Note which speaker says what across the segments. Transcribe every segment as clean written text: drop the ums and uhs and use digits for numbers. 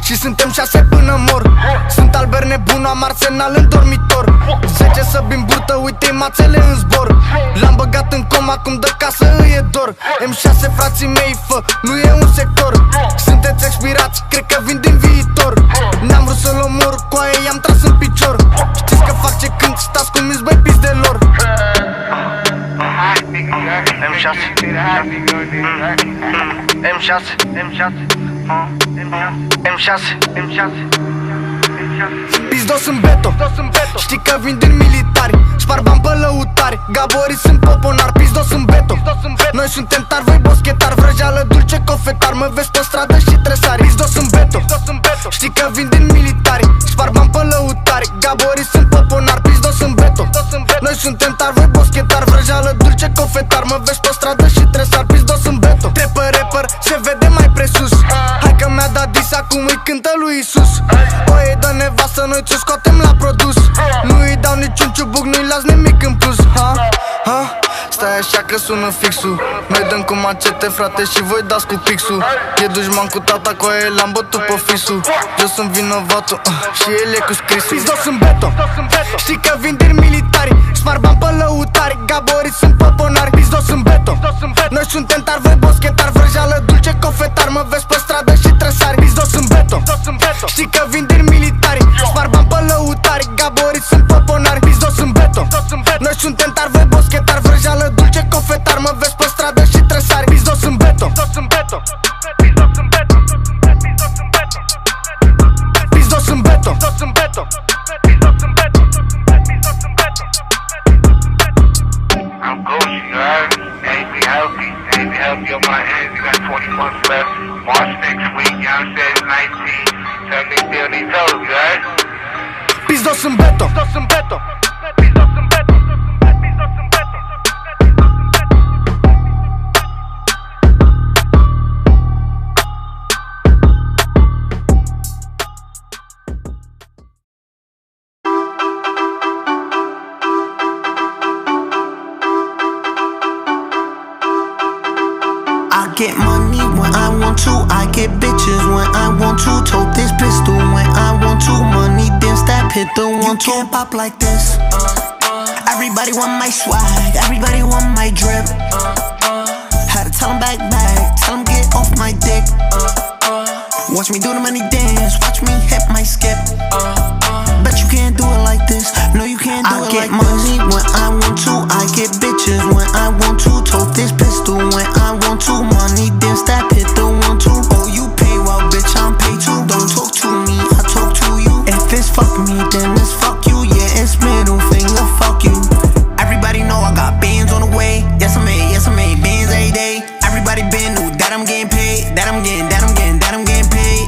Speaker 1: și suntem 6 până mor. Sunt Albert nebun, am arsenal în dormitor. 10 să bim burtă, uite-i mațele în zbor. L-am băgat în coma, cum dă casă îi e dor. M6 frații mei, fă, nu e un sector. Sunteți expirați, cred că vin din viitor. N-am vrut să-l omor, cu aia i-am tras în picior. Știți că fac ce când stați cu minți, băi, pizdelor. M6 Pizdos în beto, știi că vin din militari. Spar bani pe lăutari, gaborii sunt poponari. Pizdos în beto, noi suntem tari, voi boschetari. Vrăjeală dulce, cofetar, mă vezi pe stradă și tresari. Pizdos în beto, știi că vin din militari. Spar bani pe lăutari, gaborii sunt poponari. Pizdos în beto, noi suntem tari, voi boschetari. Vrăjeală dulce, cofetar, mă vezi pe stradă și tresari. Pizdos în beto, trepă rapper, se vede mai presus. Hai că mi-a dat dis, acum îi cântă lui Isus. Oie dă nevastă, noi ți-o scoatem la produs. Nu îi dau niciun ciubuc, nu-i las nimic în plus. Stai așa că sună fixul. Noi dăm cu macete, frate, și voi dați cu pixul. E dușman cu tata, cu aia l-am bătut pe fisul. Eu sunt vinovatul, și el e cu scrisul. Pizdos în beto, știi că vin din militari. Spar bani pe lăutari, gaborii sunt poponari. Pizdos în beto, noi suntem tari, voi boschetari. Vrăjeală dulce, cofetar, mă vezi pe stradă și tresari. Pizdos în beto, știi că vin din militari. Spar bani pe lăutari, gaborii sunt poponari. Pizdos în beto, noi suntem tari, voi boschetari. Vrăjeală dulce, cofetar, mă vezi pe stradă și tresari. Pizdos în beto, pizdos în beto.
Speaker 2: I'm Gucci, you heard? Hey, be healthy. Hey, be healthy on my hands. You got 20 months left. March next week, you know what I'm saying? 19. Tell me still these hoes, you heard?
Speaker 1: Pizdos în beto.
Speaker 3: I get money when I want to, I get bitches when I want to. Tote this pistol when I want to. Money dance that pit, the one you can't pop like this. Everybody want my swag, everybody want my drip. Had to tell them back, tell them get off my dick. Watch me do the money dance, watch me hit my skip. Bet you can't do it like this, no you can't do it like this. I get money when I want to, I get bitches when I want to. Tote this pistol when I want to. Money dance that pit, the one two. Oh you pay well bitch, I'm paid too. Don't talk to me, I talk to you. If it's fuck me, then it's fuck you. Yeah, it's middle finger, fuck you. Everybody know I got bands on the way. Yes I made bands every day. Everybody been knew that I'm getting paid. That I'm getting paid.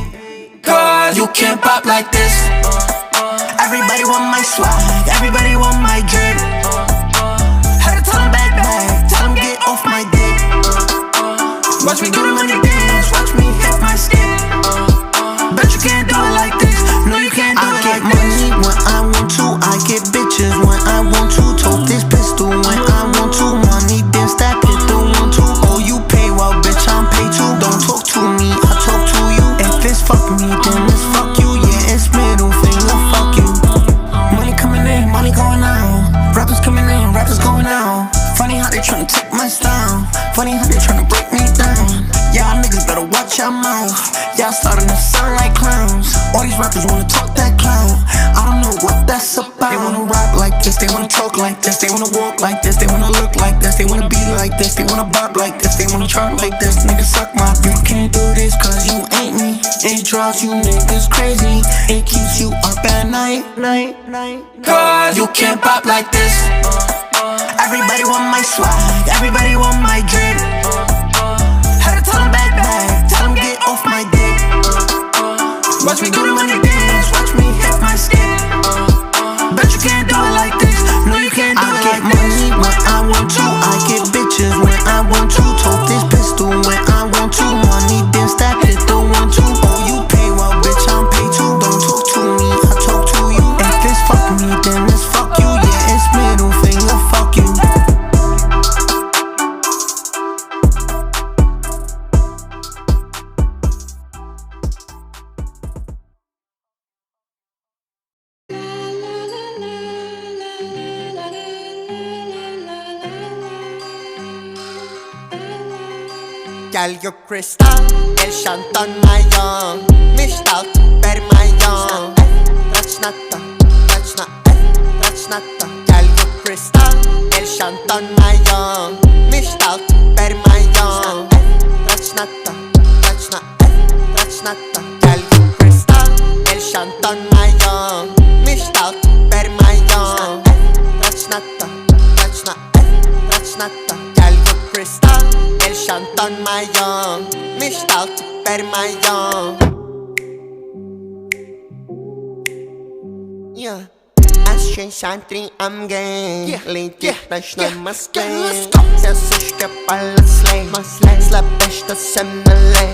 Speaker 3: Cause you can't pop like this. Everybody want my swag, everybody want my drip. Had to tell them back, tell them get off my dick. Watch me do the money dance, watch me hit my skin. Bet you can't do it like this, no you can't do it like this. I get money when I want to, I get bitches when I want to. Tote this pistol when I want to. Money dance that pit, the one two. Oh you pay well bitch, I'm paid too. Don't talk to me, I talk to you. If it's fuck me, then it's fuck you. Yeah, it's middle finger, fuck you. Money coming in, money going out. Rappers coming in, rappers going out. Funny how they tryna take my style. Funny how they tryna break me down. Y'all niggas better watch your mouth. Y'all starting to sound like clowns. All these rappers wanna talk that clown. I don't know what that's about. They wanna rap like this, they wanna talk like this, they wanna walk like this, they wanna look like this, they wanna be like this, they wanna bob like this, they wanna chart like this. Niggas suck my. You can't do this cause you ain't me. It drives you niggas crazy. It keeps you up at night. Cause you can't pop like this. Everybody want my swag, everybody want my drip. Had to tell them back, tell them get off my dick. Watch me do the money dance, watch me hit my skin. Bet you can't do it like this, no you can't do it like this. I get money when I want to, I get bitches when I want to. Tote this pistol when I want to. Money dance that pit, the one two. Oh you pay well bitch, I'm paid too. Don't talk to me, I talk to you. If it's fuck me, then it's fuck you. Yeah, it's middle finger, fuck you. Girl, you crystal, el shantan mayon. Mishtal, per mayon. That's not the, that's not, that's not the. Girl, you crystal, el shantan mayon. Mishtal, per mayon. That's not the, that's not, that's not the. Girl, you crystal, el shantan mayon. Mishtal, per mayon. That's not the, that's not, that's not the. Girl, you crystal, el shantan mayon. Mishtal, per mayon. Yeah. Aşkın şantrim gang. Lady taşla maske. Sessiz kapalı slay. Slapeşte semnele.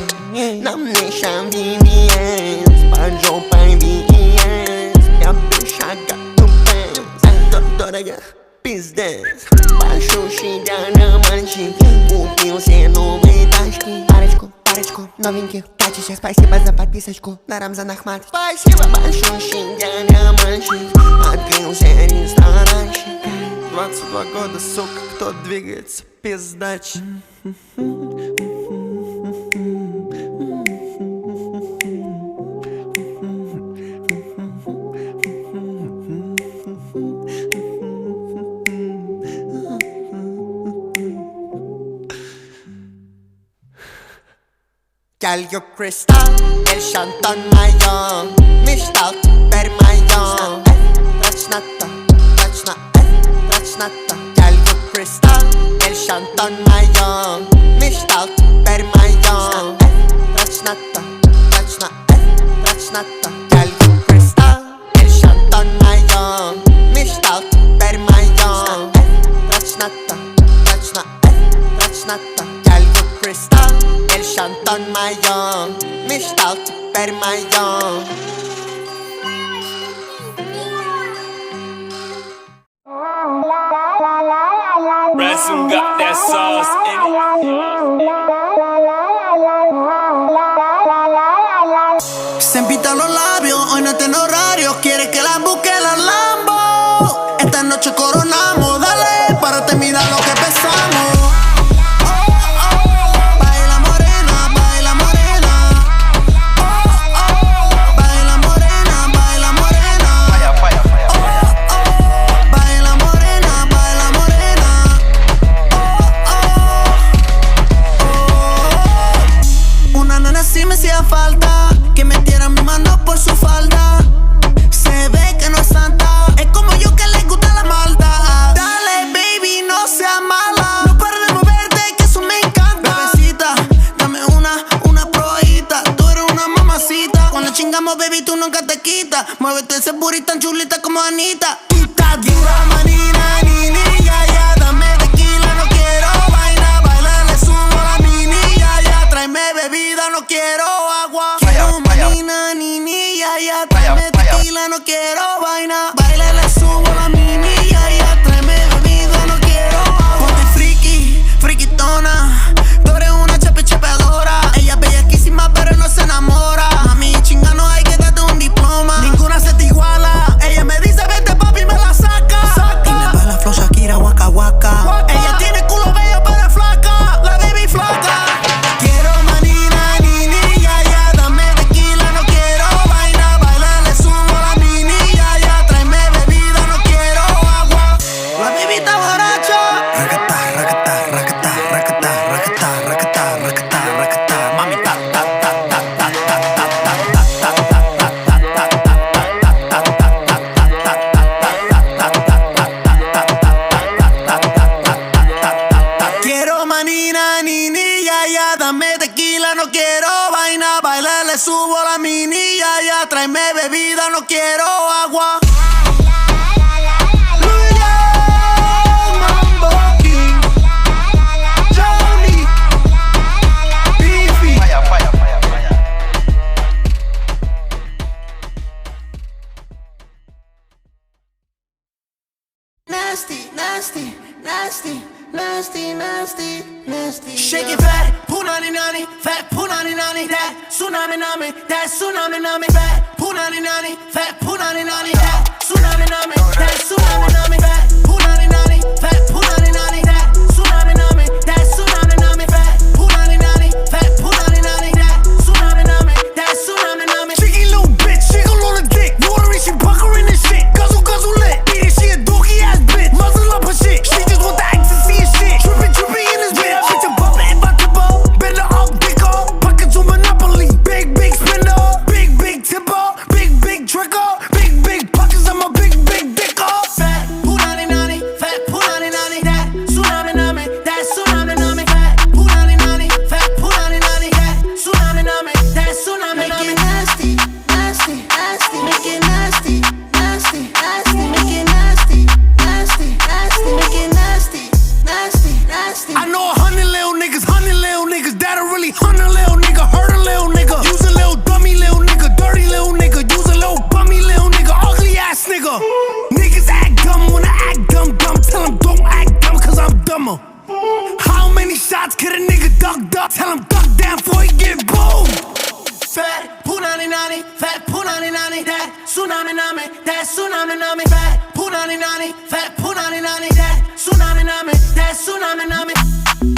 Speaker 3: Nam nişan VVS. Banjo pai VVS. Ya bir şaka tupens. Doraga pizdes. Baixo xingana manchi. O pio seno meitaşki. Parečko, novinki. Pačiše spasiba za подписочку на Рамзан Ахмат. Спасибо. Baixo xingana manchi. Отбился ресторанчик. 22 года, сука, кто двигается, пиздач. Girl, you crystal, el shantan mayon. Mishtal, per mayon. That's not the, that's not, that's not the. Girl, you crystal, el shantan mayon. Mishtal, per mayon. That's not the, that's not, that's not the. Girl, you crystal, el shantan mayon. Mishtal, per mayon. That's not the, that's not, that's not the. Girl, you crystal, el shantan mayon. Mishtal, per mayon.
Speaker 4: Ransom got that sauce in it.
Speaker 3: Se empita los labios, hoy no tiene horario. Quiere que la busque la Lambo. Esta noche coronamos, dale, párate, mira lo que pesamos. Baila morena, baila morena. Baila morena, baila morena. Baila morena, baila morena. Una nena sí me hacía falta, que metiera mi mano por su falda. Se ve que no es santa, es como yo que le gusta la maldad. Dale baby, no seas mala, no pares de moverte, que eso me encanta. Bebecita, dame una probadita, tú eres una mamacita. Cuando chingamos baby tú nunca te quitas. Muévete ese booty tan chulita como Anita. Y está dura manina, nini, ya, ya. Dame tequila, no quiero vaina. Baila, le subo la mini, ya, ya. Tráeme bebida, no quiero agua. Quiero manina, nini, ya, ya. Tráeme tequila, no quiero vaina. Baila, le subo la mini, ya, ya. Tráeme bebida, no quiero agua. Ponte friki, friquitona. Tú eres una chapeadora. Ella es bellaquísima, pero no se enamora. Mami, chinga, no hay que darte un diploma. Ninguna se te iguala. Ella me dice, vete papi, me la saca. Y me va la flow Shakira, waka waka. Ella tiene culo bello, pero es flaca. La baby flaca. Quiero manina, nini, ya, ya. Dame tequila, no quiero vaina. Baila, le subo la mini, ya, ya. Tráeme bebida, no quiero agua. La baby está borracha. Rakata, rakata, rakata, rakata, rakata, rakata, rakata, rakata. Mami, ta, ta, ta, ta, ta, ta, ta, ta, ta, ta, quiero manina, nini, ya, ya. Dame tequila, no quiero vaina. Baila, le subo la mini, ya, ya. Tráeme bebida, no quiero agua. Mambo King, Johnny, Beefy. Nasty, nasty, nasty, nasty, nasty, nasty. Shake it fat, punani nani, fat punani nani, that tsunami nami, that tsunami nami, fat punani nani, fat punani nani, that tsunami nami, that tsunami nami, fat punani nani, fat punani nani, that tsunami nami, that tsunami nami, fat punani nani, Hunt a little nigga, hurt a little nigga. Use a little dummy little nigga, dirty little nigga. Use a little bummy little nigga, ugly ass nigga. Niggas act dumb when I act dumb. Tell them don't act dumb cause I'm dumber. How many shots could a nigga duck? Tell him duck down before he get boom. Fat punani nani, fat punani nani, that tsunami nami, that tsunami nami. Fat punani nani, fat punani nani, that tsunami nami, that tsunami nami.